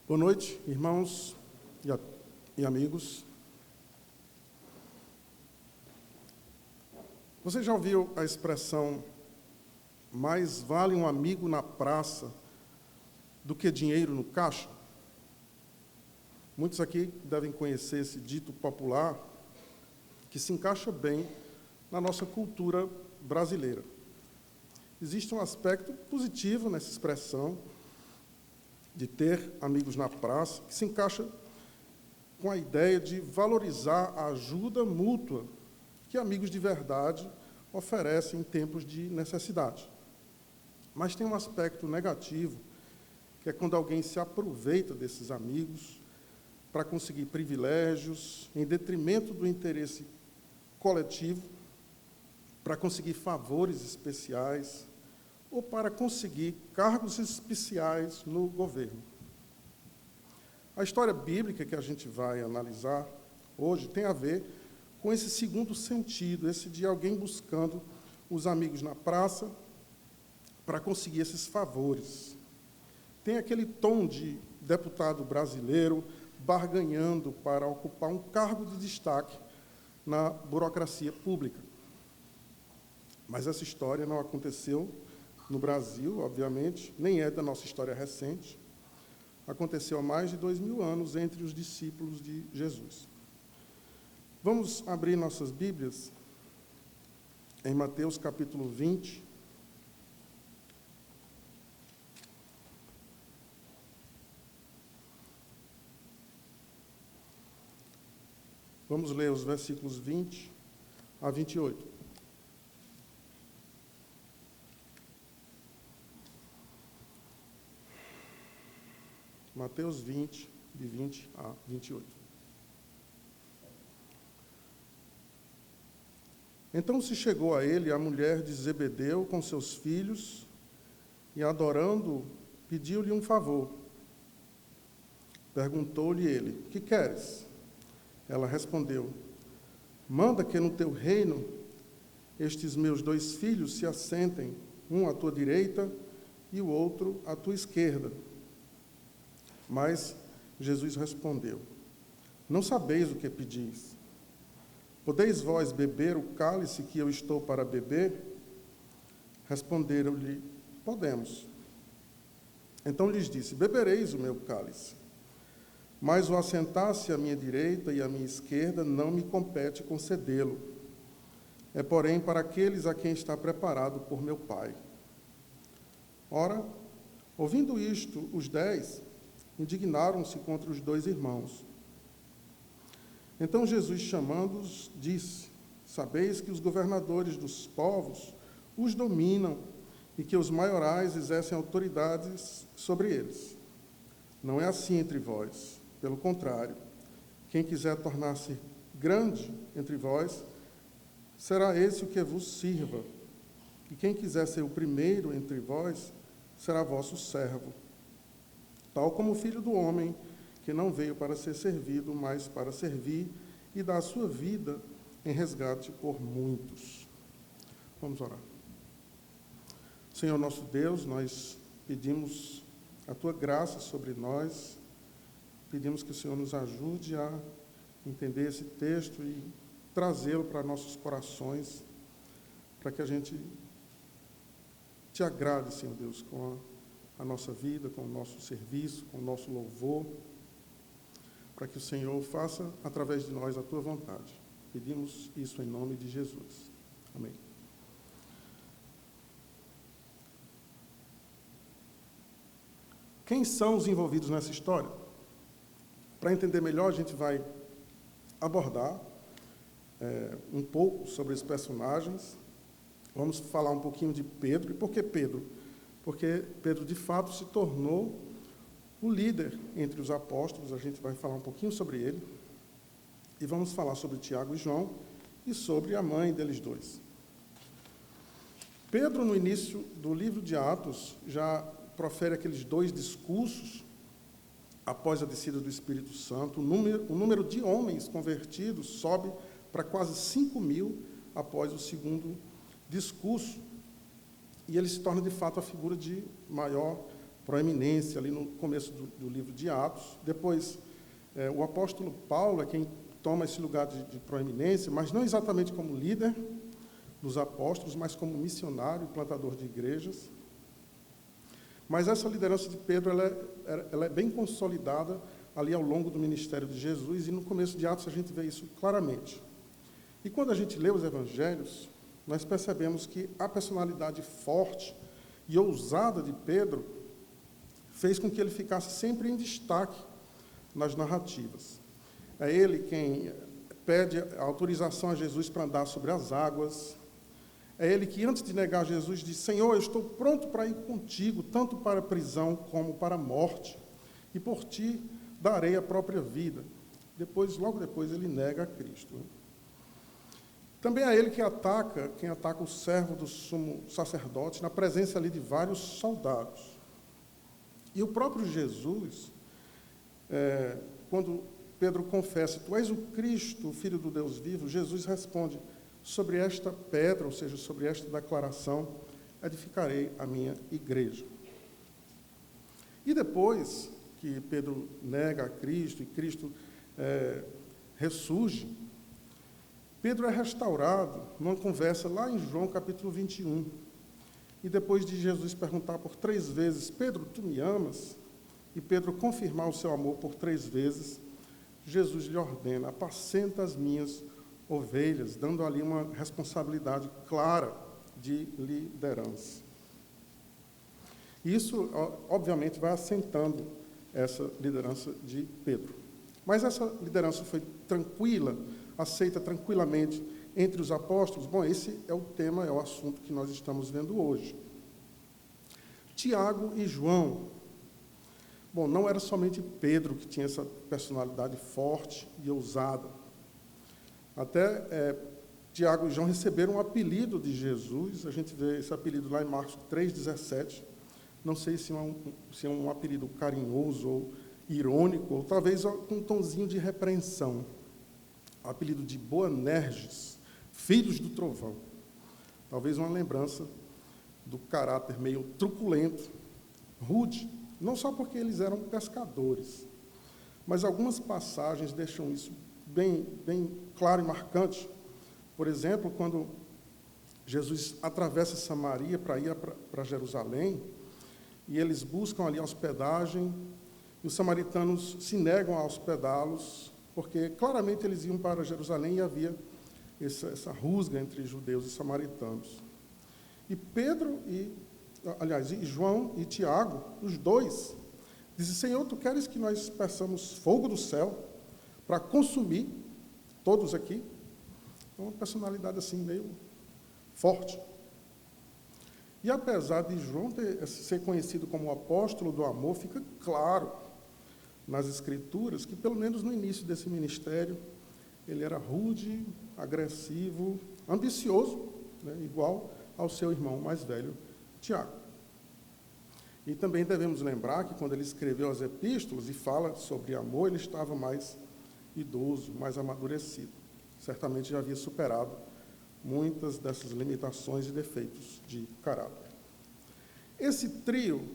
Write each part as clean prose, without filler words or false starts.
Boa noite, irmãos e amigos. Você já ouviu a expressão mais vale um amigo na praça do que dinheiro no caixa? Muitos aqui devem conhecer esse dito popular que se encaixa bem na nossa cultura brasileira. Existe um aspecto positivo nessa expressão de ter amigos na praça, que se encaixa com a ideia de valorizar a ajuda mútua que amigos de verdade oferecem em tempos de necessidade. Mas tem um aspecto negativo, que é quando alguém se aproveita desses amigos para conseguir privilégios em detrimento do interesse coletivo, para conseguir favores especiais ou para conseguir cargos especiais no governo. A história bíblica que a gente vai analisar hoje tem a ver com esse segundo sentido, esse de alguém buscando os amigos na praça para conseguir esses favores. Tem aquele tom de deputado brasileiro barganhando para ocupar um cargo de destaque na burocracia pública. Mas essa história não aconteceu no Brasil, obviamente, nem é da nossa história recente. Aconteceu há mais de 2000 anos entre os discípulos de Jesus. Vamos abrir nossas Bíblias em Mateus capítulo 20. Vamos ler os versículos 20 a 28. Mateus 20, de 20 a 28. Então se chegou a ele a mulher de Zebedeu com seus filhos, e adorando-o, pediu-lhe um favor. Perguntou-lhe ele: que queres? Ela respondeu: manda que no teu reino estes meus 2 filhos se assentem, um à tua direita e o outro à tua esquerda. Mas Jesus respondeu: não sabeis o que pedis. Podeis vós beber o cálice que eu estou para beber? Responderam-lhe: podemos. Então lhes disse: bebereis o meu cálice. Mas o assentar-se à minha direita e à minha esquerda não me compete concedê-lo. É, porém, para aqueles a quem está preparado por meu Pai. Ora, ouvindo isto, os 10 indignaram-se contra os 2 irmãos. Então Jesus, chamando-os, disse: sabeis que os governadores dos povos os dominam e que os maiorais exercem autoridades sobre eles. Não é assim entre vós. Pelo contrário, quem quiser tornar-se grande entre vós, será esse o que vos sirva. E quem quiser ser o primeiro entre vós, será vosso servo. Tal como o Filho do Homem, que não veio para ser servido, mas para servir e dar a sua vida em resgate por muitos. Vamos orar. Senhor nosso Deus, nós pedimos a tua graça sobre nós, pedimos que o Senhor nos ajude a entender esse texto e trazê-lo para nossos corações, para que a gente te agrade, Senhor Deus, com a nossa vida, com o nosso serviço, com o nosso louvor, para que o Senhor faça através de nós a tua vontade. Pedimos isso em nome de Jesus. Amém. Quem são os envolvidos nessa história? Para entender melhor, a gente vai abordar um pouco sobre os personagens. Vamos falar um pouquinho de Pedro. E por que Pedro? Porque Pedro, de fato, se tornou o líder entre os apóstolos. A gente vai falar um pouquinho sobre ele. E vamos falar sobre Tiago e João e sobre a mãe deles 2. Pedro, no início do livro de Atos, já profere aqueles 2 discursos após a descida do Espírito Santo. O número de homens convertidos sobe para quase 5.000 após o segundo discurso. E ele se torna, de fato, a figura de maior proeminência ali no começo do livro de Atos. Depois, o apóstolo Paulo é quem toma esse lugar de proeminência, mas não exatamente como líder dos apóstolos, mas como missionário, plantador de igrejas. Mas essa liderança de Pedro ela é bem consolidada ali ao longo do ministério de Jesus, e no começo de Atos a gente vê isso claramente. E quando a gente lê os evangelhos, nós percebemos que a personalidade forte e ousada de Pedro fez com que ele ficasse sempre em destaque nas narrativas. É ele quem pede a autorização a Jesus para andar sobre as águas. É ele que, antes de negar Jesus, diz: Senhor, eu estou pronto para ir contigo, tanto para a prisão como para a morte, e por ti darei a própria vida. Logo depois, ele nega a Cristo. Também é ele quem ataca o servo do sumo sacerdote, na presença ali de vários soldados. E o próprio Jesus, quando Pedro confessa: Tu és o Cristo, o Filho do Deus vivo, Jesus responde: sobre esta pedra, ou seja, sobre esta declaração, edificarei a minha igreja. E depois que Pedro nega a Cristo e Cristo ressurge, Pedro é restaurado numa conversa lá em João capítulo 21. E depois de Jesus perguntar por 3 vezes: Pedro, tu me amas? E Pedro confirmar o seu amor por 3 vezes, Jesus lhe ordena: apacenta as minhas ovelhas, dando ali uma responsabilidade clara de liderança. Isso, obviamente, vai assentando essa liderança de Pedro. Mas essa liderança foi tranquila, aceita tranquilamente entre os apóstolos? Bom, esse é o tema, é o assunto que nós estamos vendo hoje. Tiago e João. Bom, não era somente Pedro que tinha essa personalidade forte e ousada. Até Tiago e João receberam um apelido de Jesus. A gente vê esse apelido lá em Marcos 3,17. Não sei se é um apelido carinhoso ou irônico, ou talvez com um tonzinho de repreensão. O apelido de Boanerges, filhos do trovão. Talvez uma lembrança do caráter meio truculento, rude, não só porque eles eram pescadores, mas algumas passagens deixam isso bem claro e marcante. Por exemplo, quando Jesus atravessa Samaria para ir para Jerusalém, e eles buscam ali hospedagem, e os samaritanos se negam a hospedá-los, porque claramente eles iam para Jerusalém e havia essa rusga entre judeus e samaritanos. E e João e Tiago, os dois, dizem: Senhor, tu queres que nós peçamos fogo do céu para consumir todos aqui? É uma personalidade assim meio forte. E apesar de João ser conhecido como o apóstolo do amor, fica claro nas Escrituras que, pelo menos no início desse ministério, ele era rude, agressivo, ambicioso, né, igual ao seu irmão mais velho, Tiago. E também devemos lembrar que, quando ele escreveu as epístolas e fala sobre amor, ele estava mais idoso, mais amadurecido. Certamente já havia superado muitas dessas limitações e defeitos de caráter. Esse trio,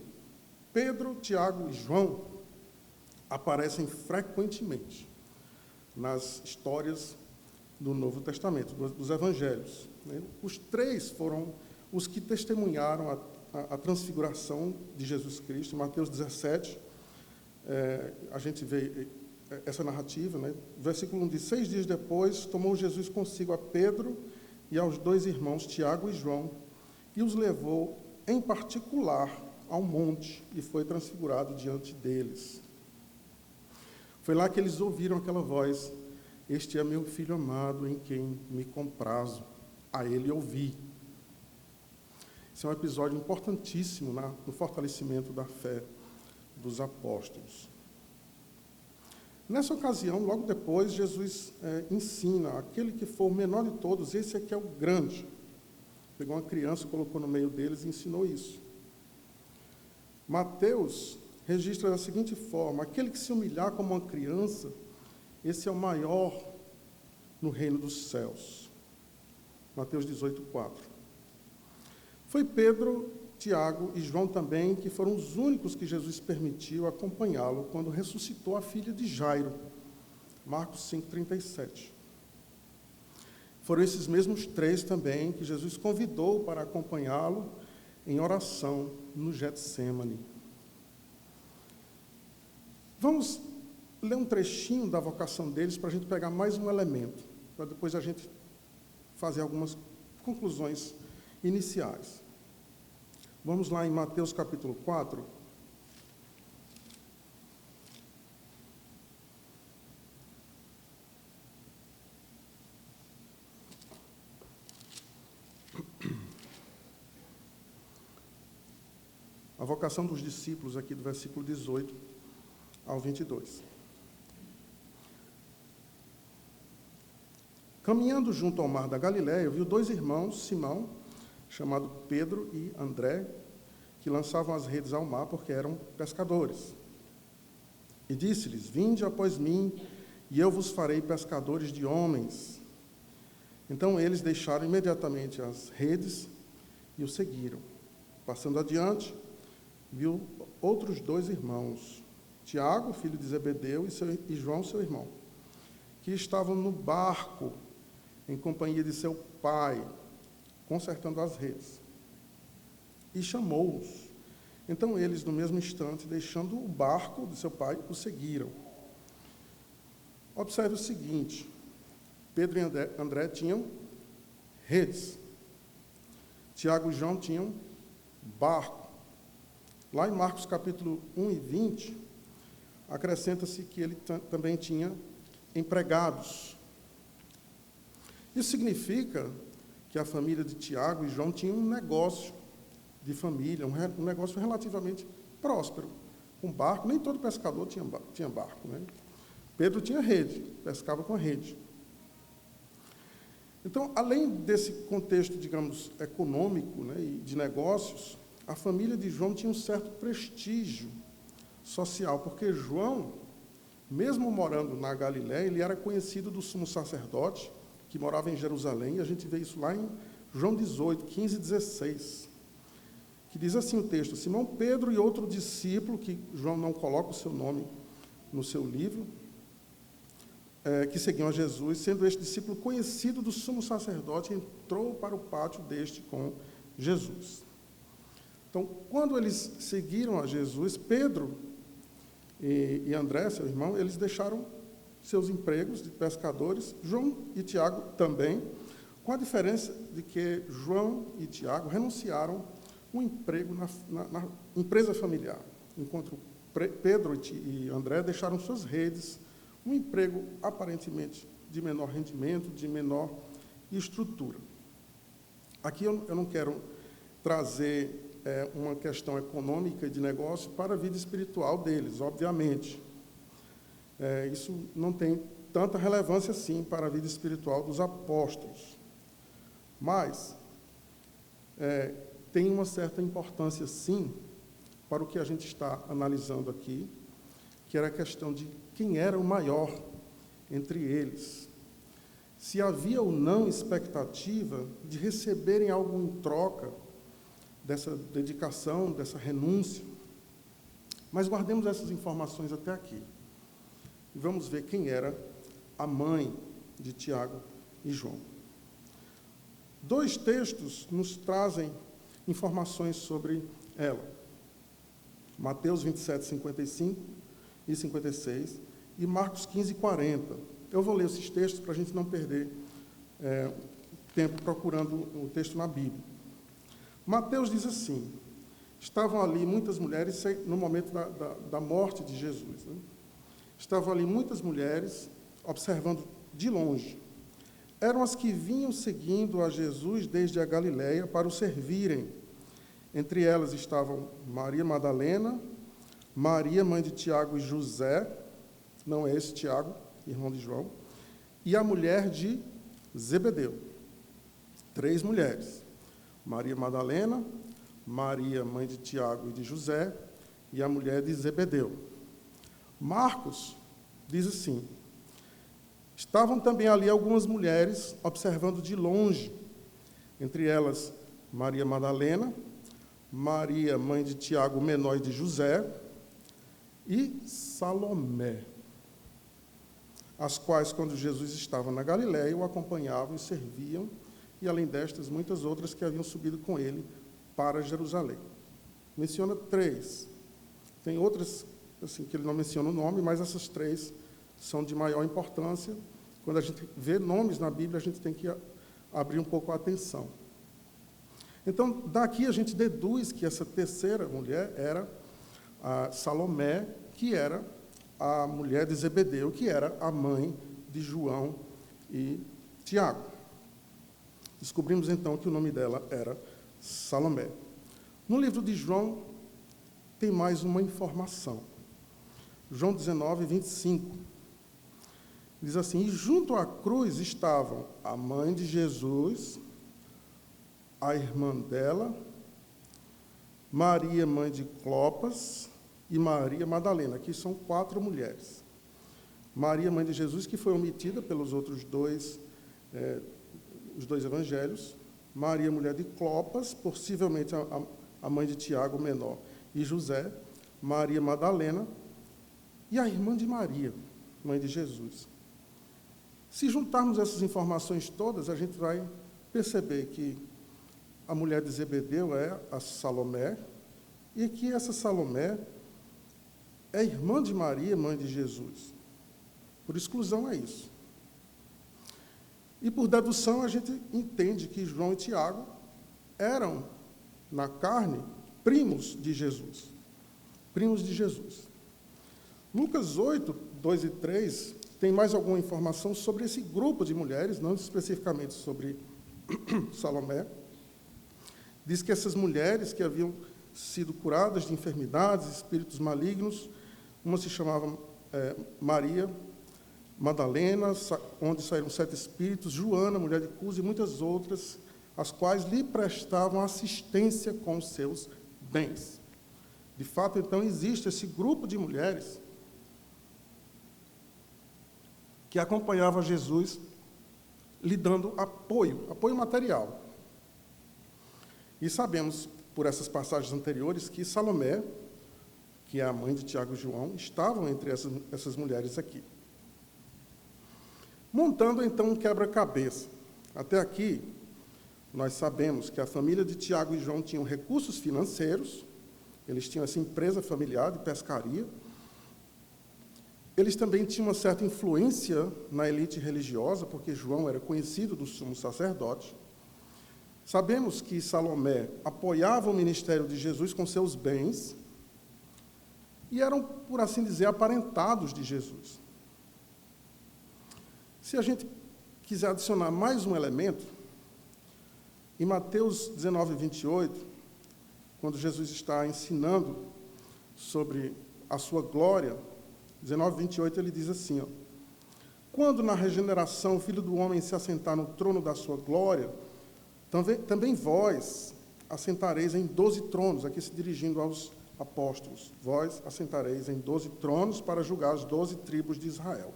Pedro, Tiago e João, aparecem frequentemente nas histórias do Novo Testamento, dos Evangelhos. Os 3 foram os que testemunharam a transfiguração de Jesus Cristo. Em Mateus 17, a gente vê essa narrativa, né? Versículo 1 diz: 6 dias depois, tomou Jesus consigo a Pedro e aos 2 irmãos, Tiago e João, e os levou em particular ao monte, e foi transfigurado diante deles. Foi lá que eles ouviram aquela voz: este é meu filho amado, em quem me comprazo, a ele ouvi. Esse é um episódio importantíssimo no fortalecimento da fé dos apóstolos. Nessa ocasião, logo depois, Jesus ensina: aquele que for o menor de todos, esse aqui é o grande. Pegou uma criança, colocou no meio deles e ensinou isso. Mateus registra da seguinte forma: aquele que se humilhar como uma criança, esse é o maior no reino dos céus. Mateus 18:4. Foi Pedro, Tiago e João também, que foram os únicos que Jesus permitiu acompanhá-lo quando ressuscitou a filha de Jairo. Marcos 5,37. Foram esses mesmos 3 também que Jesus convidou para acompanhá-lo em oração no Getsêmani. Vamos ler um trechinho da vocação deles para a gente pegar mais um elemento, para depois a gente fazer algumas conclusões iniciais. Vamos lá em Mateus capítulo 4. A vocação dos discípulos aqui do versículo 18 ao 22. Caminhando junto ao mar da Galiléia, viu 2 irmãos, Simão, chamado Pedro e André, que lançavam as redes ao mar porque eram pescadores. E disse-lhes: Vinde após mim, e eu vos farei pescadores de homens. Então eles deixaram imediatamente as redes e o seguiram. Passando adiante, viu outros 2 irmãos, Tiago, filho de Zebedeu, e João, seu irmão, que estavam no barco, em companhia de seu pai, consertando as redes. E chamou-os. Então eles, no mesmo instante, deixando o barco de seu pai, o seguiram. Observe o seguinte: Pedro e André tinham redes. Tiago e João tinham barco. Lá em Marcos capítulo 1 e 20, acrescenta-se que ele também tinha empregados. Isso significa que a família de Tiago e João tinha um negócio de família, um negócio relativamente próspero. Com barco, nem todo pescador tinha barco, né? Pedro tinha rede, pescava com a rede. Então, além desse contexto, digamos, econômico, né, e de negócios, a família de João tinha um certo prestígio social, porque João, mesmo morando na Galiléia, ele era conhecido do sumo sacerdote, que morava em Jerusalém, e a gente vê isso lá em João 18, 15 e 16, que diz assim o texto: Simão Pedro e outro discípulo, que João não coloca o seu nome no seu livro, que seguiam a Jesus, sendo este discípulo conhecido do sumo sacerdote, entrou para o pátio deste com Jesus. Então, quando eles seguiram a Jesus, Pedro e André, seu irmão, eles deixaram seus empregos de pescadores, João e Tiago também, com a diferença de que João e Tiago renunciaram um emprego na empresa familiar, enquanto Pedro e André deixaram suas redes, um emprego aparentemente de menor rendimento, de menor estrutura. Aqui eu não quero trazer uma questão econômica e de negócio para a vida espiritual deles, obviamente. Isso não tem tanta relevância assim para a vida espiritual dos apóstolos. Mas tem uma certa importância, sim, para o que a gente está analisando aqui, que era a questão de quem era o maior entre eles. Se havia ou não expectativa de receberem algo em troca dessa dedicação, dessa renúncia. Mas guardemos essas informações até aqui. E vamos ver quem era a mãe de Tiago e João. 2 textos nos trazem informações sobre ela. Mateus 27, 55 e 56 e Marcos 15, 40. Eu vou ler esses textos para a gente não perder tempo procurando o texto na Bíblia. Mateus diz assim: estavam ali muitas mulheres, no momento da morte de Jesus, né? Estavam ali muitas mulheres observando de longe. Eram as que vinham seguindo a Jesus desde a Galiléia para o servirem. Entre elas estavam Maria Madalena, Maria, mãe de Tiago e José, não é esse Tiago, irmão de João, e a mulher de Zebedeu. 3 mulheres. Maria Madalena, Maria, mãe de Tiago e de José, e a mulher de Zebedeu. Marcos diz assim: estavam também ali algumas mulheres observando de longe, entre elas Maria Madalena, Maria, mãe de Tiago, menor, e de José, e Salomé, as quais, quando Jesus estava na Galiléia, o acompanhavam e serviam, e, além destas, muitas outras que haviam subido com ele para Jerusalém. Menciona 3. Tem outras assim, que ele não menciona o nome, mas essas 3 são de maior importância. Quando a gente vê nomes na Bíblia, a gente tem que abrir um pouco a atenção. Então, daqui a gente deduz que essa terceira mulher era a Salomé, que era a mulher de Zebedeu, que era a mãe de João e Tiago. Descobrimos, então, que o nome dela era Salomé. No livro de João, tem mais uma informação. João 19, 25. Diz assim: e junto à cruz estavam a mãe de Jesus, a irmã dela, Maria, mãe de Clopas, e Maria Madalena. Aqui são 4 mulheres. Maria, mãe de Jesus, que foi omitida pelos outros dois, os 2 evangelhos. Maria, mulher de Clopas, possivelmente a mãe de Tiago, menor, e José. Maria Madalena e a irmã de Maria, mãe de Jesus. Se juntarmos essas informações todas, a gente vai perceber que a mulher de Zebedeu é a Salomé, e que essa Salomé é irmã de Maria, mãe de Jesus. Por exclusão é isso. E por dedução a gente entende que João e Tiago eram, na carne, primos de Jesus. Primos de Jesus. Lucas 8, 2 e 3, tem mais alguma informação sobre esse grupo de mulheres, não especificamente sobre Salomé. Diz que essas mulheres que haviam sido curadas de enfermidades, espíritos malignos, uma se chamava Maria Madalena, onde saíram 7 espíritos, Joana, mulher de Cusa, e muitas outras, as quais lhe prestavam assistência com os seus bens. De fato, então, existe esse grupo de mulheres que acompanhava Jesus, lhe dando apoio material. E sabemos, por essas passagens anteriores, que Salomé, que é a mãe de Tiago e João, estavam entre essas mulheres aqui. Montando, então, um quebra-cabeça. Até aqui, nós sabemos que a família de Tiago e João tinham recursos financeiros, eles tinham essa empresa familiar de pescaria, eles também tinham uma certa influência na elite religiosa, porque João era conhecido do sumo sacerdote. Sabemos que Salomé apoiava o ministério de Jesus com seus bens e eram, por assim dizer, aparentados de Jesus. Se a gente quiser adicionar mais um elemento, em Mateus 19, 28, quando Jesus está ensinando sobre a sua glória, 19, 28, ele diz assim, ó, quando na regeneração o Filho do Homem se assentar no trono da sua glória, também vós assentareis em 12 tronos, aqui se dirigindo aos apóstolos, vós assentareis em 12 tronos para julgar as 12 tribos de Israel.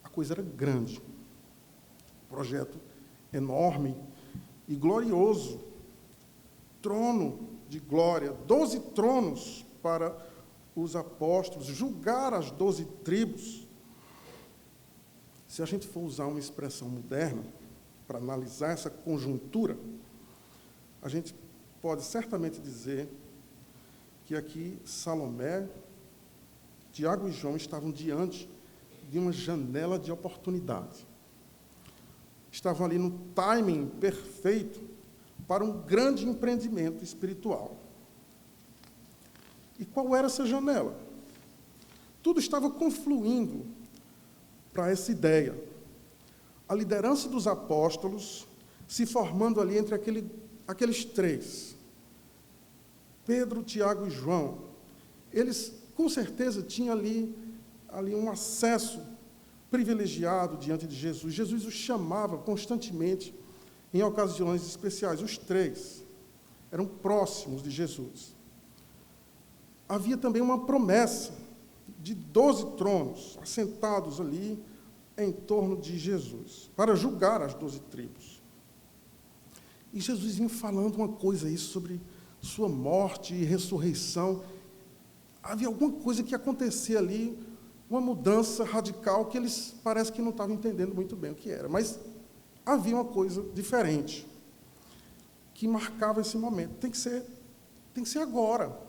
A coisa era grande, projeto enorme e glorioso, trono de glória, 12 tronos para os apóstolos, julgar as 12 tribos. Se a gente for usar uma expressão moderna para analisar essa conjuntura, a gente pode certamente dizer que aqui Salomé, Tiago e João estavam diante de uma janela de oportunidade. Estavam ali no timing perfeito para um grande empreendimento espiritual. E qual era essa janela? Tudo estava confluindo para essa ideia. A liderança dos apóstolos se formando ali entre aqueles 3. Pedro, Tiago e João. Eles, com certeza, tinham ali um acesso privilegiado diante de Jesus. Jesus os chamava constantemente em ocasiões especiais. Os 3 eram próximos de Jesus. Havia também uma promessa de 12 tronos assentados ali em torno de Jesus, para julgar as 12 tribos. E Jesus vinha falando uma coisa aí sua morte e ressurreição. Havia alguma coisa que acontecia ali, uma mudança radical que eles parece que não estavam entendendo muito bem o que era. Mas havia uma coisa diferente que marcava esse momento. Tem que ser agora.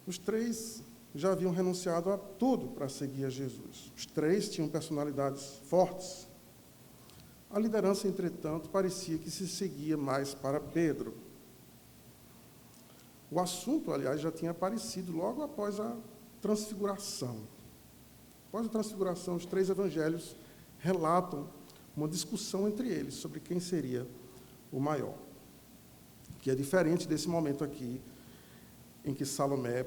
Os três já haviam renunciado a tudo para seguir a Jesus. Os três tinham personalidades fortes. A liderança, entretanto, parecia que se seguia mais para Pedro. O assunto, aliás, já tinha aparecido logo após a transfiguração. Após a transfiguração, os três evangelhos relatam uma discussão entre eles sobre quem seria o maior, que é diferente desse momento aqui, em que Salomé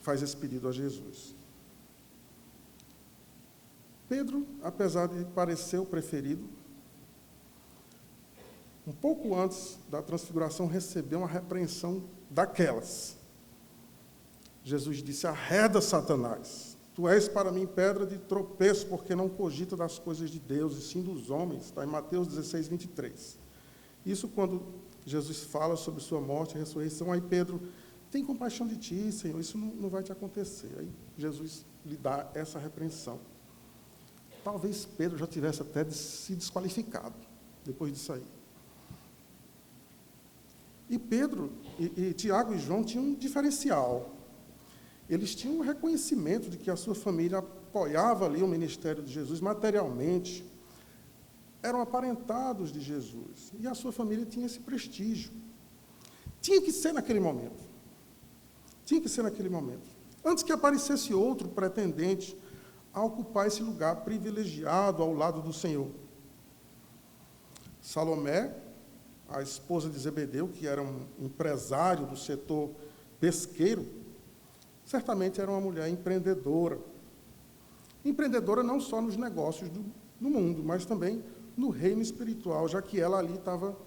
faz esse pedido a Jesus. Pedro, apesar de parecer o preferido, um pouco antes da transfiguração, recebeu uma repreensão daquelas. Jesus disse: arreda, Satanás, tu és para mim pedra de tropeço, porque não cogita das coisas de Deus, e sim dos homens. Está em Mateus 16, 23. Isso quando Jesus fala sobre sua morte e ressurreição, aí Pedro: tem compaixão de ti, Senhor, isso não vai te acontecer. Aí Jesus lhe dá essa repreensão. Talvez Pedro já tivesse até se desqualificado depois disso aí. E Pedro, e Tiago e João tinham um diferencial. Eles tinham um reconhecimento de que a sua família apoiava ali o ministério de Jesus materialmente. Eram aparentados de Jesus. E a sua família tinha esse prestígio. Tinha que ser naquele momento. Tinha que ser naquele momento. Antes que aparecesse outro pretendente a ocupar esse lugar privilegiado ao lado do Senhor. Salomé, a esposa de Zebedeu, que era um empresário do setor pesqueiro, certamente era uma mulher empreendedora. Empreendedora não só nos negócios do mundo, mas também no reino espiritual, já que ela ali estava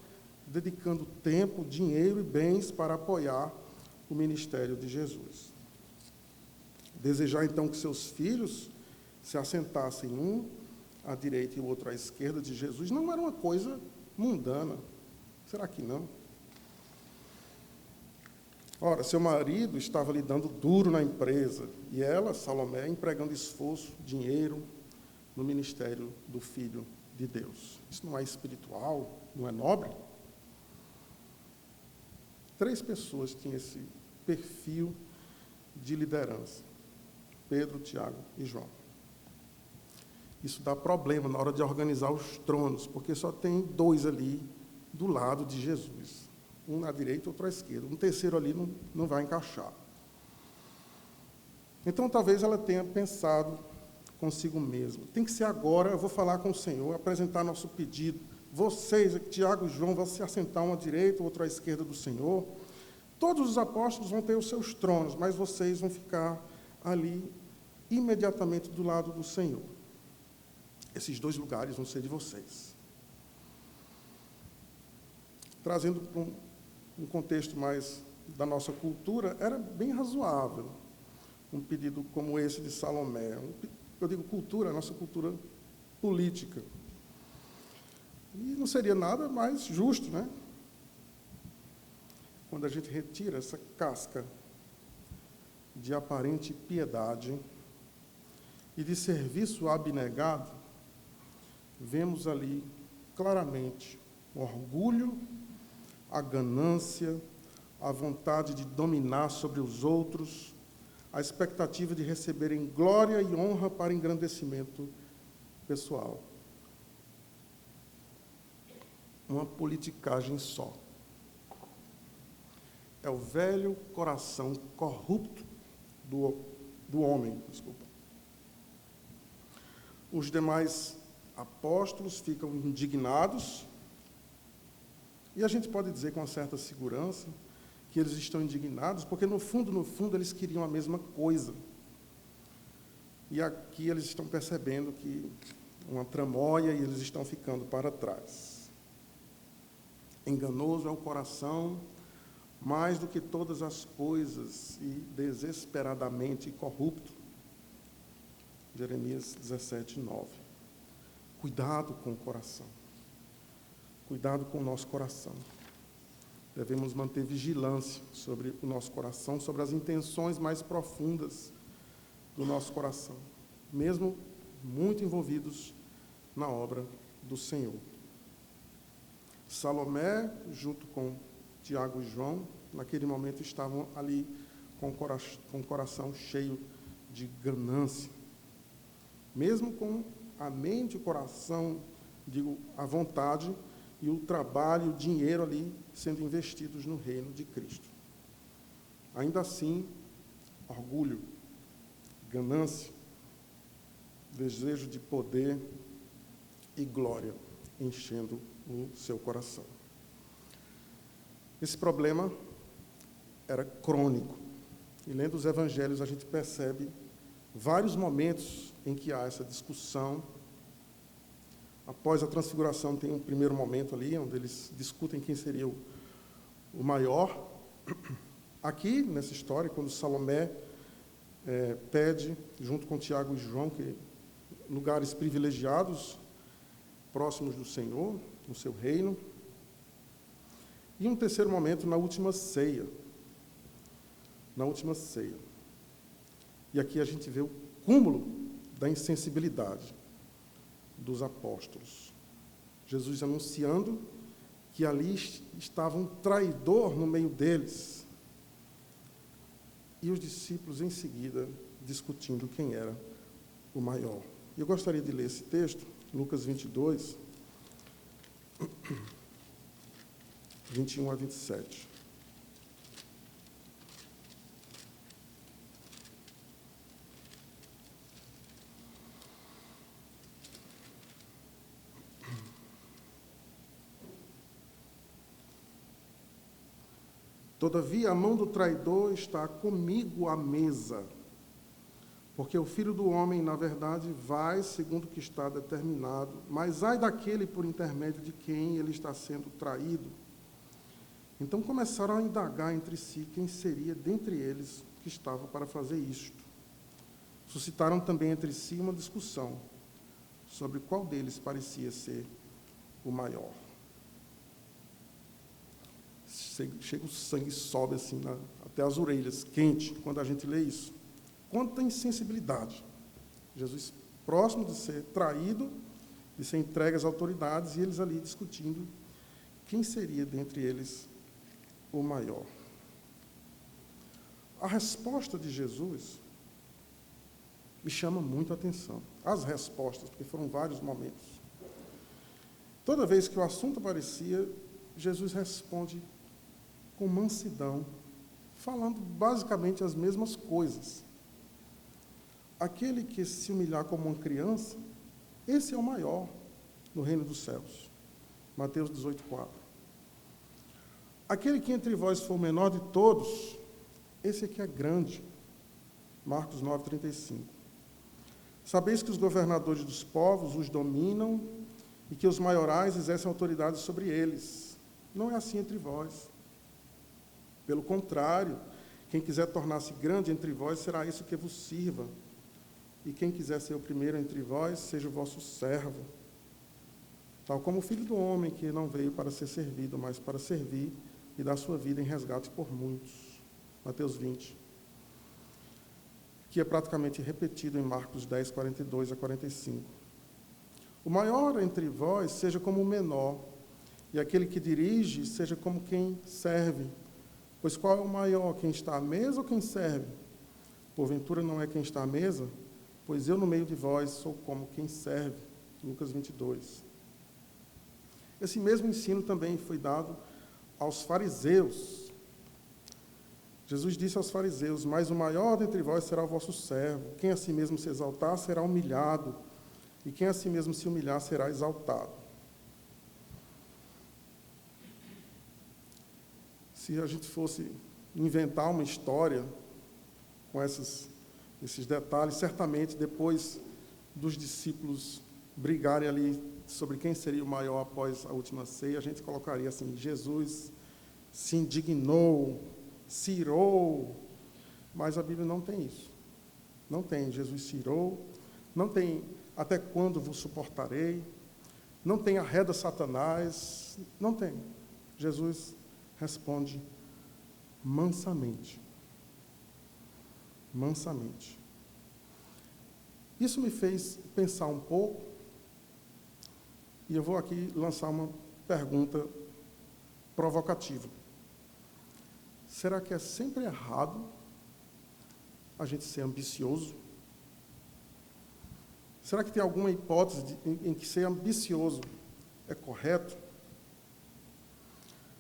dedicando tempo, dinheiro e bens para apoiar o ministério de Jesus. Desejar, então, que seus filhos se assentassem um à direita e o outro à esquerda de Jesus não era uma coisa mundana. Será que não? Ora, seu marido estava lhe dando duro na empresa, e ela, Salomé, empregando esforço, dinheiro, no ministério do Filho de Deus. Isso não é espiritual? Não é nobre? 3 pessoas tinham esse perfil de liderança: Pedro, Tiago e João. Isso dá problema na hora de organizar os tronos, porque só tem 2 ali do lado de Jesus. Um à direita e outro à esquerda. Um terceiro ali não vai encaixar. Então, talvez ela tenha pensado consigo mesma: tem que ser agora, eu vou falar com o Senhor, apresentar nosso pedido. Vocês, Tiago e João, vão se assentar um à direita, outro à esquerda do Senhor. Todos os apóstolos vão ter os seus tronos, mas vocês vão ficar ali imediatamente do lado do Senhor. Esses 2 lugares vão ser de vocês. Trazendo para um contexto mais da nossa cultura, era bem razoável um pedido como esse de Salomé. Eu digo cultura, a nossa cultura política. E não seria nada mais justo, né? Quando a gente retira essa casca de aparente piedade e de serviço abnegado, vemos ali claramente o orgulho, a ganância, a vontade de dominar sobre os outros, a expectativa de receberem glória e honra para engrandecimento pessoal. Uma politicagem só. É o velho coração corrupto do homem. Os demais apóstolos ficam indignados, e a gente pode dizer com uma certa segurança que eles estão indignados, porque no fundo, eles queriam a mesma coisa. E aqui eles estão percebendo que uma tramóia e eles estão ficando para trás. Enganoso é o coração, mais do que todas as coisas, e desesperadamente corrupto. Jeremias 17, 9. Cuidado com o coração. cuidado com o nosso coração. Devemos manter vigilância sobre o nosso coração, sobre as intenções mais profundas do nosso coração, mesmo muito envolvidos na obra do Senhor. Salomé, junto com Tiago e João, naquele momento estavam ali com o coração cheio de ganância. Mesmo com a mente e o coração, digo, a vontade e o trabalho, o dinheiro ali sendo investidos no reino de Cristo. Ainda assim, orgulho, ganância, desejo de poder e glória enchendo o seu coração. Esse problema era crônico. E lendo os evangelhos a gente percebe vários momentos em que há essa discussão. Após a transfiguração tem um primeiro momento ali, onde eles discutem quem seria o maior. Aqui, nessa história, quando Salomé pede, junto com Tiago e João, que lugares privilegiados, próximos do Senhor, no seu reino. E um terceiro momento, na última ceia. Na última ceia. E aqui a gente vê o cúmulo da insensibilidade dos apóstolos. Jesus anunciando que ali estava um traidor no meio deles. E os discípulos, em seguida, discutindo quem era o maior. Eu gostaria de ler esse texto, Lucas 22, 21 a 27. Todavia, a mão do traidor está comigo à mesa, porque o Filho do Homem, na verdade, vai segundo o que está determinado, mas ai daquele por intermédio de quem ele está sendo traído. Então começaram a indagar entre si quem seria dentre eles que estava para fazer isto. Suscitaram também entre si uma discussão sobre qual deles parecia ser o maior. Chega o sangue, sobe assim, até as orelhas, quente, quando a gente lê isso. Quanta insensibilidade. Jesus próximo de ser traído, de ser entregue às autoridades, e eles ali discutindo quem seria dentre eles o maior. A resposta de Jesus me chama muito a atenção. As respostas, porque foram vários momentos. Toda vez que o assunto aparecia, Jesus responde com mansidão, falando basicamente as mesmas coisas. Aquele que se humilhar como uma criança, esse é o maior no reino dos céus. Mateus 18:4. Aquele que entre vós for o menor de todos, esse aqui é grande. Marcos 9:35. Sabeis que os governadores dos povos os dominam e que os maiorais exercem autoridade sobre eles. Não é assim entre vós. Pelo contrário, quem quiser tornar-se grande entre vós, será esse que vos sirva. E quem quiser ser o primeiro entre vós, seja o vosso servo. Tal como o Filho do Homem, que não veio para ser servido, mas para servir e dar sua vida em resgate por muitos. Mateus 20. Que é praticamente repetido em Marcos 10, 42 a 45. O maior entre vós seja como o menor, e aquele que dirige seja como quem serve. Pois qual é o maior, quem está à mesa ou quem serve? Porventura não é quem está à mesa? Pois eu no meio de vós sou como quem serve. Lucas 22. Esse mesmo ensino também foi dado aos fariseus. Jesus disse aos fariseus: mas o maior dentre vós será o vosso servo. Quem a si mesmo se exaltar será humilhado, e quem a si mesmo se humilhar será exaltado. Se a gente fosse inventar uma história com esses detalhes, certamente depois dos discípulos brigarem ali sobre quem seria o maior após a última ceia, a gente colocaria assim: Jesus se indignou, se irou, mas a Bíblia não tem isso. Não tem Jesus se irou, não tem até quando vos suportarei, não tem arreda Satanás, não tem. Jesus responde mansamente. Mansamente. Isso me fez pensar um pouco, e eu vou aqui lançar uma pergunta provocativa. Será que é sempre errado a gente ser ambicioso? Será que tem alguma hipótese em que ser ambicioso é correto?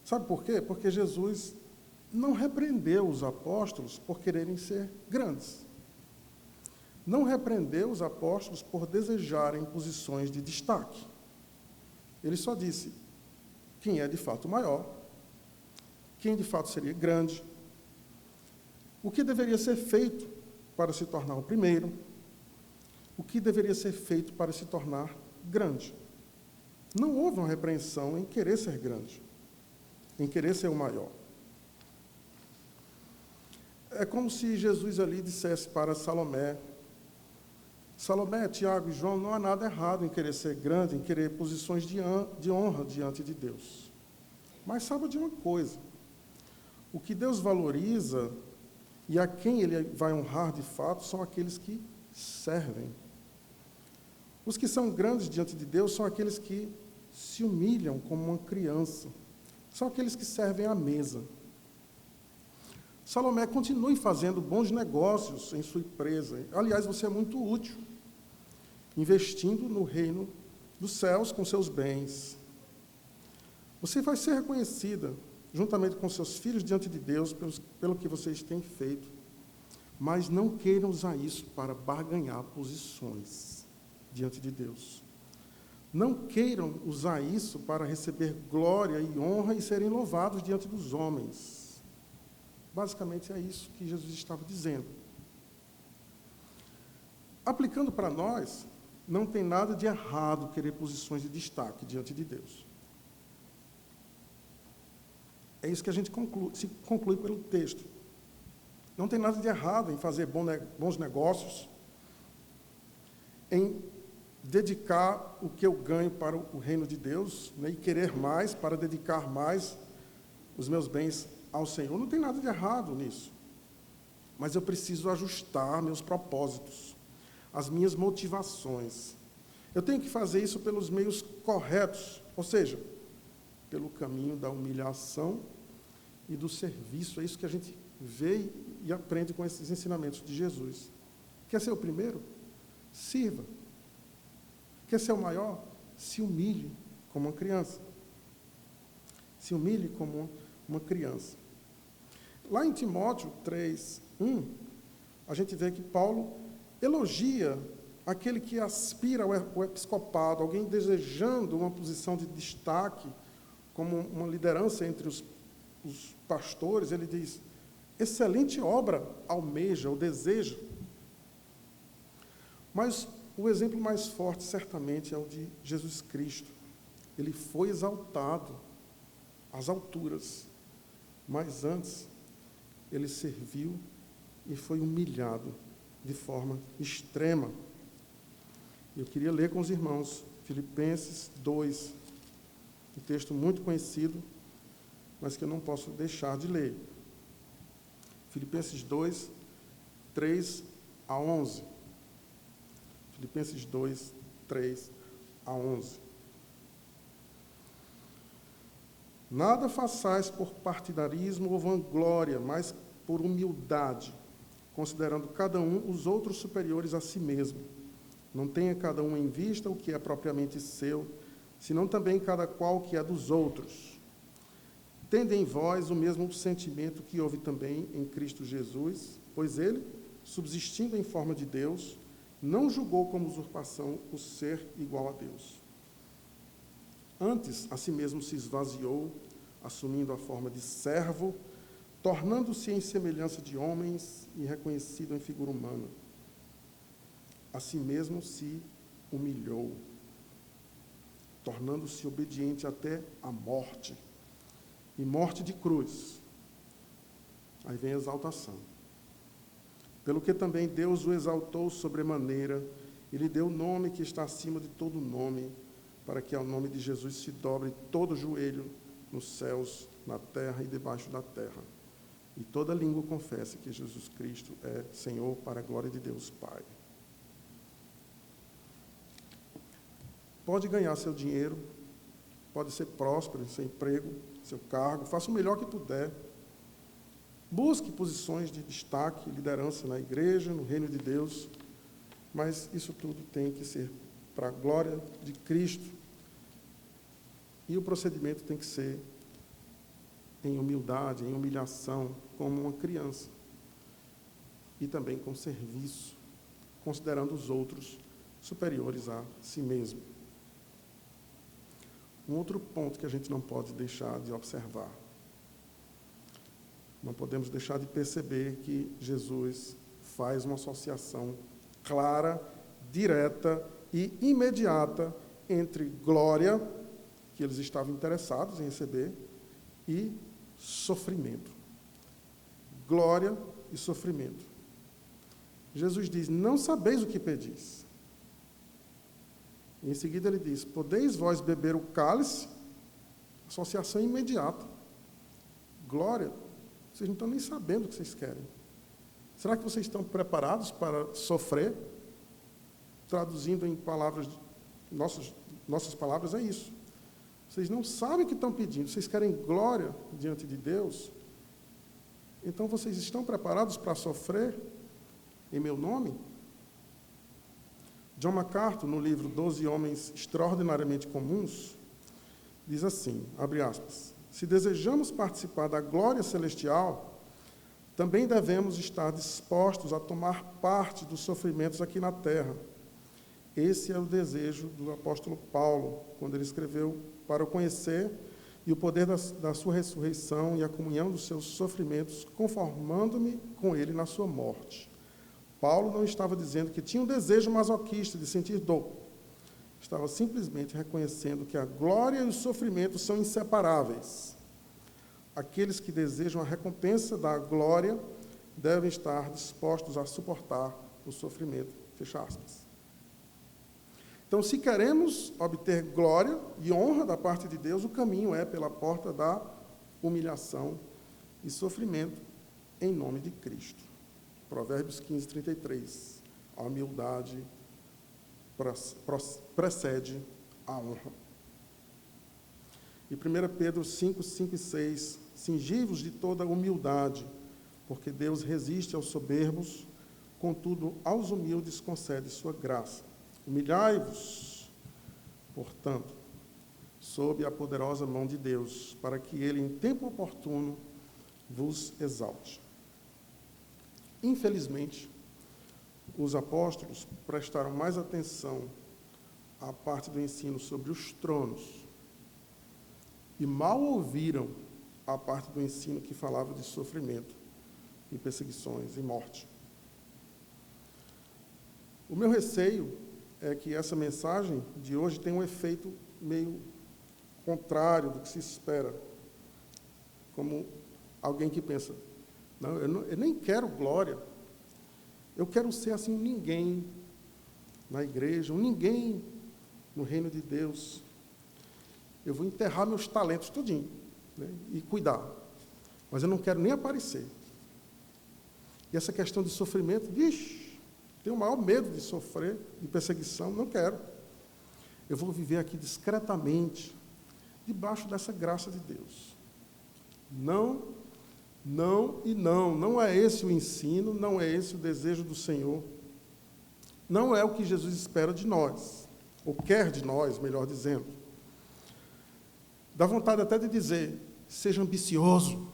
Sabe por quê? Porque Jesus não repreendeu os apóstolos por quererem ser grandes. Não repreendeu os apóstolos por desejarem posições de destaque. Ele só disse quem é de fato maior, quem de fato seria grande, o que deveria ser feito para se tornar o primeiro, o que deveria ser feito para se tornar grande. Não houve uma repreensão em querer ser grande, em querer ser o maior. É como se Jesus ali dissesse para Salomé, Tiago e João, não há nada errado em querer ser grande, em querer posições de honra diante de Deus. Mas saiba de uma coisa, o que Deus valoriza e a quem Ele vai honrar de fato são aqueles que servem. Os que são grandes diante de Deus são aqueles que se humilham como uma criança, são aqueles que servem à mesa. Salomé, continue fazendo bons negócios em sua empresa. Aliás, você é muito útil, investindo no reino dos céus com seus bens. Você vai ser reconhecida, juntamente com seus filhos, diante de Deus, pelo que vocês têm feito. Mas não queiram usar isso para barganhar posições diante de Deus. Não queiram usar isso para receber glória e honra e serem louvados diante dos homens. Basicamente é isso que Jesus estava dizendo. Aplicando para nós, não tem nada de errado querer posições de destaque diante de Deus. É isso que a gente se conclui pelo texto. Não tem nada de errado em fazer bons negócios, em dedicar o que eu ganho para o reino de Deus, né, e querer mais, para dedicar mais os meus bens ao Senhor. Não tem nada de errado nisso. Mas eu preciso ajustar meus propósitos, as minhas motivações. Eu tenho que fazer isso pelos meios corretos, ou seja, pelo caminho da humilhação e do serviço. É isso que a gente vê e aprende com esses ensinamentos de Jesus. Quer ser o primeiro? Sirva. Quer ser o maior? Se humilhe como uma criança. Se humilhe como uma criança. Lá em Timóteo 3:1, a gente vê que Paulo elogia aquele que aspira ao episcopado, alguém desejando uma posição de destaque, como uma liderança entre os pastores. Ele diz, excelente obra almeja, ou deseja. Mas o exemplo mais forte, certamente, é o de Jesus Cristo. Ele foi exaltado às alturas, mas antes ele serviu e foi humilhado de forma extrema. Eu queria ler com os irmãos Filipenses 2, um texto muito conhecido, mas que eu não posso deixar de ler. Filipenses 2, 3 a 11. Filipenses 2, 3 a 11. Nada façais por partidarismo ou vanglória, mas por humildade, considerando cada um os outros superiores a si mesmo. Não tenha cada um em vista o que é propriamente seu, senão também cada qual o que é dos outros. Tende em vós o mesmo sentimento que houve também em Cristo Jesus, pois ele, subsistindo em forma de Deus, não julgou como usurpação o ser igual a Deus. Antes, a si mesmo se esvaziou, assumindo a forma de servo, tornando-se em semelhança de homens e reconhecido em figura humana. A si mesmo se humilhou, tornando-se obediente até a morte, e morte de cruz. Aí vem a exaltação. Pelo que também Deus o exaltou sobremaneira, e lhe deu o nome que está acima de todo nome, para que ao nome de Jesus se dobre todo joelho nos céus, na terra e debaixo da terra, e toda língua confesse que Jesus Cristo é Senhor, para a glória de Deus Pai. Pode ganhar seu dinheiro, pode ser próspero, seu emprego, seu cargo, faça o melhor que puder. Busque posições de destaque, liderança na igreja, no reino de Deus, mas isso tudo tem que ser para a glória de Cristo. E o procedimento tem que ser em humildade, em humilhação, como uma criança. E também com serviço, considerando os outros superiores a si mesmo. Um outro ponto que a gente não pode deixar de observar. Não podemos deixar de perceber que Jesus faz uma associação clara, direta e imediata entre glória, que eles estavam interessados em receber, e sofrimento. Glória e sofrimento. Jesus diz: não sabeis o que pedis. Em seguida ele diz: podeis vós beber o cálice? Associação imediata. Glória, vocês não estão nem sabendo o que vocês querem. Será que vocês estão preparados para sofrer? Traduzindo em palavras, nossas palavras, é isso. Vocês não sabem o que estão pedindo, vocês querem glória diante de Deus? Então vocês estão preparados para sofrer em meu nome? John MacArthur, no livro 12 Homens Extraordinariamente Comuns, diz assim, abre aspas, se desejamos participar da glória celestial, também devemos estar dispostos a tomar parte dos sofrimentos aqui na terra. Esse é o desejo do apóstolo Paulo, quando ele escreveu: para o conhecer e o poder da sua ressurreição e a comunhão dos seus sofrimentos, conformando-me com ele na sua morte. Paulo não estava dizendo que tinha um desejo masoquista de sentir dor. Estava simplesmente reconhecendo que a glória e o sofrimento são inseparáveis. Aqueles que desejam a recompensa da glória devem estar dispostos a suportar o sofrimento. Fecha aspas. Então, se queremos obter glória e honra da parte de Deus, o caminho é pela porta da humilhação e sofrimento em nome de Cristo. Provérbios 15, 33. A humildade precede a honra. E 1 Pedro 5, 5 e 6. Cingi-vos de toda humildade, porque Deus resiste aos soberbos, contudo, aos humildes concede sua graça. Humilhai-vos, portanto, sob a poderosa mão de Deus, para que Ele, em tempo oportuno, vos exalte. Infelizmente, os apóstolos prestaram mais atenção à parte do ensino sobre os tronos e mal ouviram a parte do ensino que falava de sofrimento e perseguições e morte. O meu receio é que essa mensagem de hoje tem um efeito meio contrário do que se espera. Como alguém que pensa, eu nem quero glória, eu quero ser assim um ninguém na igreja, um ninguém no reino de Deus. Eu vou enterrar meus talentos tudinho, né, e cuidar, mas eu não quero nem aparecer. E essa questão de sofrimento, vixe, tenho o maior medo de sofrer, de perseguição, não quero. Eu vou viver aqui discretamente, debaixo dessa graça de Deus. Não é esse o ensino, não é esse o desejo do Senhor. Não é o que Jesus espera de nós, ou quer de nós, melhor dizendo. Dá vontade até de dizer, seja ambicioso,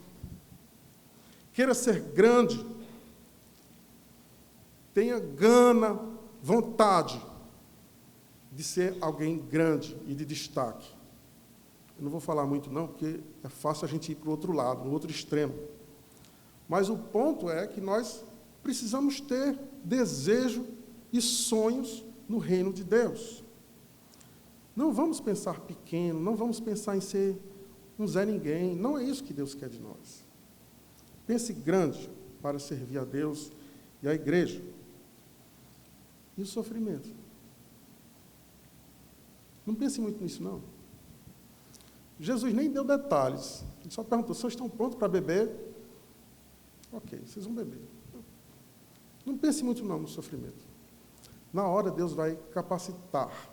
queira ser grande, tenha gana, vontade de ser alguém grande e de destaque. Eu não vou falar muito não, porque é fácil a gente ir para o outro lado, no outro extremo. Mas o ponto é que nós precisamos ter desejo e sonhos no reino de Deus. Não vamos pensar pequeno, não vamos pensar em ser um Zé Ninguém, não é isso que Deus quer de nós. Pense grande para servir a Deus e a igreja. E o sofrimento? Não pense muito nisso, não. Jesus nem deu detalhes. Ele só perguntou, vocês estão prontos para beber? Ok, vocês vão beber. Não pense muito não no sofrimento. Na hora, Deus vai capacitar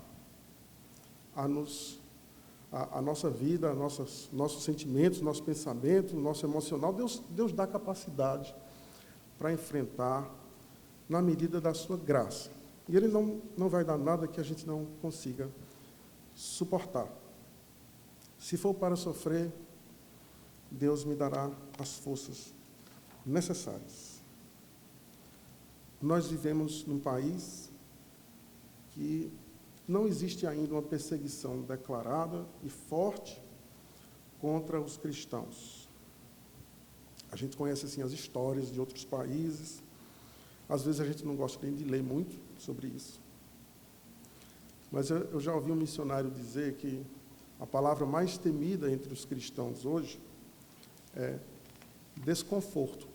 a nossa vida, nossos sentimentos, nosso pensamento, nosso emocional. Deus dá capacidade para enfrentar na medida da sua graça. E Ele não vai dar nada que a gente não consiga suportar. Se for para sofrer, Deus me dará as forças necessárias. Nós vivemos num país que não existe ainda uma perseguição declarada e forte contra os cristãos. A gente conhece assim as histórias de outros países. Às vezes a gente não gosta nem de ler muito sobre isso. Mas eu já ouvi um missionário dizer que a palavra mais temida entre os cristãos hoje é desconforto.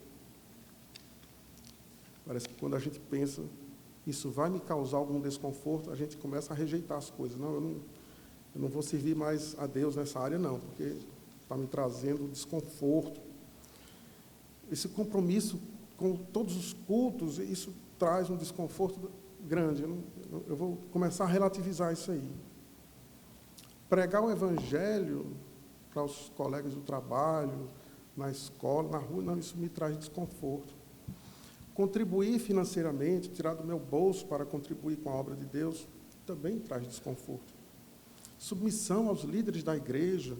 Parece que quando a gente pensa, isso vai me causar algum desconforto, a gente começa a rejeitar as coisas. Não, eu não vou servir mais a Deus nessa área, não, porque está me trazendo desconforto. Esse compromisso com todos os cultos, isso traz um desconforto grande. Eu vou começar a relativizar isso aí. Pregar o evangelho para os colegas do trabalho, na escola, na rua, não, isso me traz desconforto. Contribuir financeiramente, tirar do meu bolso para contribuir com a obra de Deus, também traz desconforto. Submissão aos líderes da igreja.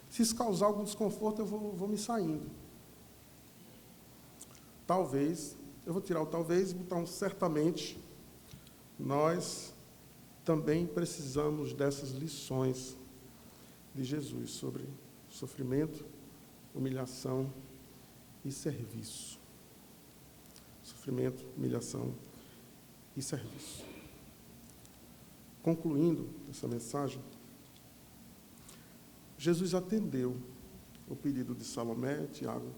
Se isso causar algum desconforto, eu vou me saindo. Talvez, eu vou tirar o talvez e botar um certamente. Nós também precisamos dessas lições de Jesus sobre sofrimento, humilhação e serviço. Sofrimento, humilhação e serviço. Concluindo essa mensagem, Jesus atendeu o pedido de Salomé, Tiago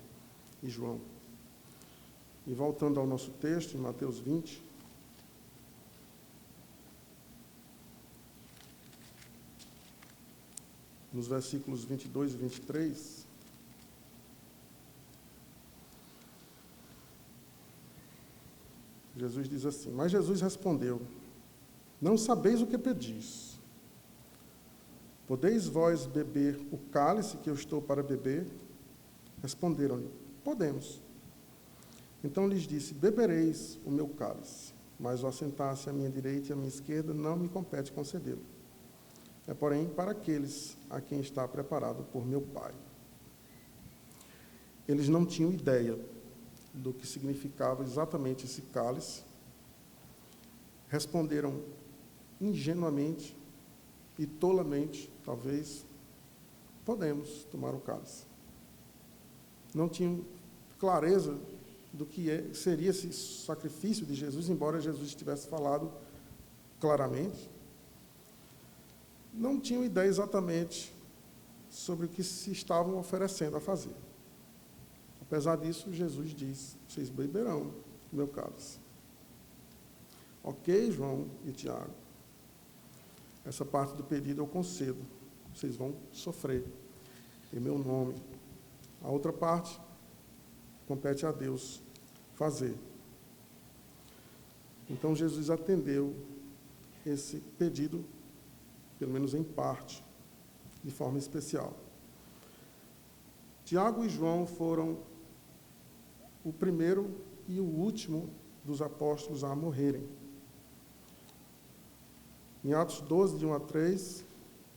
e João. E voltando ao nosso texto, em Mateus 20, nos versículos 22 e 23, Jesus diz assim: mas Jesus respondeu: não sabeis o que pedis. Podeis vós beber o cálice que eu estou para beber? Responderam-lhe: podemos. Então lhes disse: bebereis o meu cálice, mas o assentar-se à minha direita e à minha esquerda não me compete concedê-lo. É, porém, para aqueles a quem está preparado por meu Pai. Eles não tinham ideia do que significava exatamente esse cálice. Responderam ingenuamente e tolamente, talvez: podemos tomar o cálice. Não tinham clareza do que seria esse sacrifício de Jesus, embora Jesus tivesse falado claramente. Não tinham ideia exatamente sobre o que se estavam oferecendo a fazer. Apesar disso, Jesus diz: vocês beberão o meu cálice. Ok, João e Tiago, essa parte do pedido eu concedo. Vocês vão sofrer em meu nome. A outra parte compete a Deus fazer. Então Jesus atendeu esse pedido, pelo menos em parte, de forma especial. Tiago e João foram o primeiro e o último dos apóstolos a morrerem. Em Atos 12, de 1 a 3,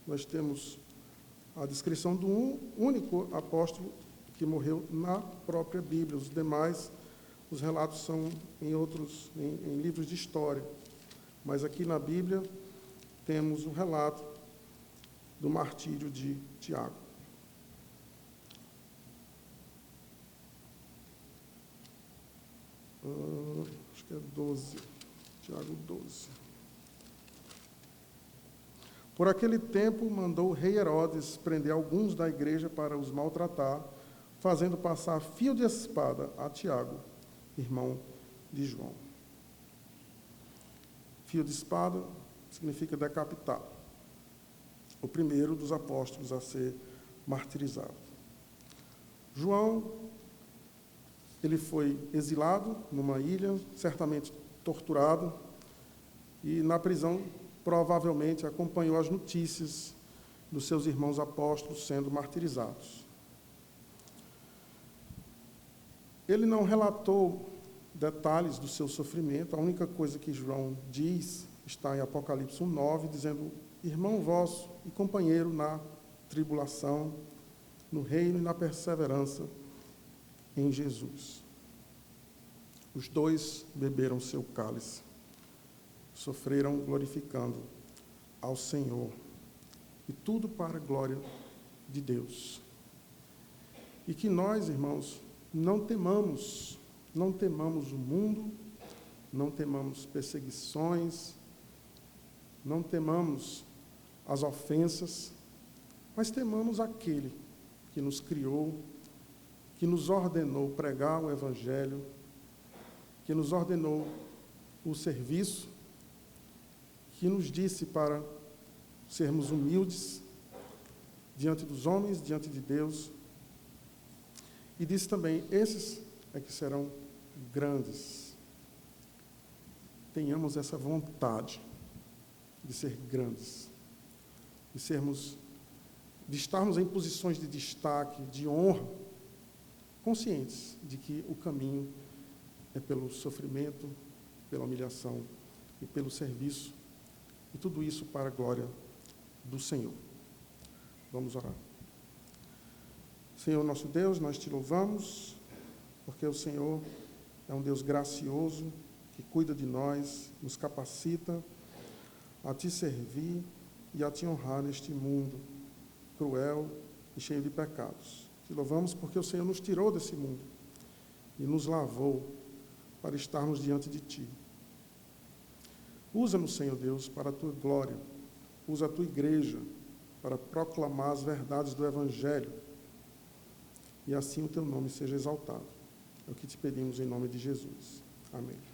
nós temos a descrição de um único apóstolo que morreu na própria Bíblia. Os demais, os relatos são em livros de história. Mas aqui na Bíblia temos o relato do martírio de Tiago. Acho que é 12. Tiago 12. Por aquele tempo, mandou o rei Herodes prender alguns da igreja para os maltratar, fazendo passar fio de espada a Tiago, irmão de João. Fio de espada significa decapitar. o primeiro dos apóstolos a ser martirizado. João, ele foi exilado numa ilha, certamente torturado, e na prisão provavelmente acompanhou as notícias dos seus irmãos apóstolos sendo martirizados. Ele não relatou detalhes do seu sofrimento, a única coisa que João diz está em Apocalipse 1:9, dizendo: irmão vosso e companheiro na tribulação, no reino e na perseverança em Jesus. Os dois beberam seu cálice, sofreram glorificando ao Senhor, e tudo para a glória de Deus. E que nós, irmãos, não temamos o mundo, não temamos perseguições, não temamos as ofensas, mas temamos aquele que nos criou, que nos ordenou pregar o Evangelho, que nos ordenou o serviço, que nos disse para sermos humildes diante dos homens, diante de Deus, e disse também: esses é que serão grandes. Tenhamos essa vontade de ser grandes, de estarmos em posições de destaque, de honra, conscientes de que o caminho é pelo sofrimento, pela humilhação e pelo serviço, e tudo isso para a glória do Senhor. Vamos orar. Senhor nosso Deus, nós te louvamos, porque o Senhor é um Deus gracioso, que cuida de nós, nos capacita a te servir e a te honrar neste mundo cruel e cheio de pecados. Te louvamos porque o Senhor nos tirou desse mundo e nos lavou para estarmos diante de ti. Usa-nos, Senhor Deus, para a tua glória. Usa a tua igreja para proclamar as verdades do Evangelho, e assim o teu nome seja exaltado. É o que te pedimos em nome de Jesus. Amém.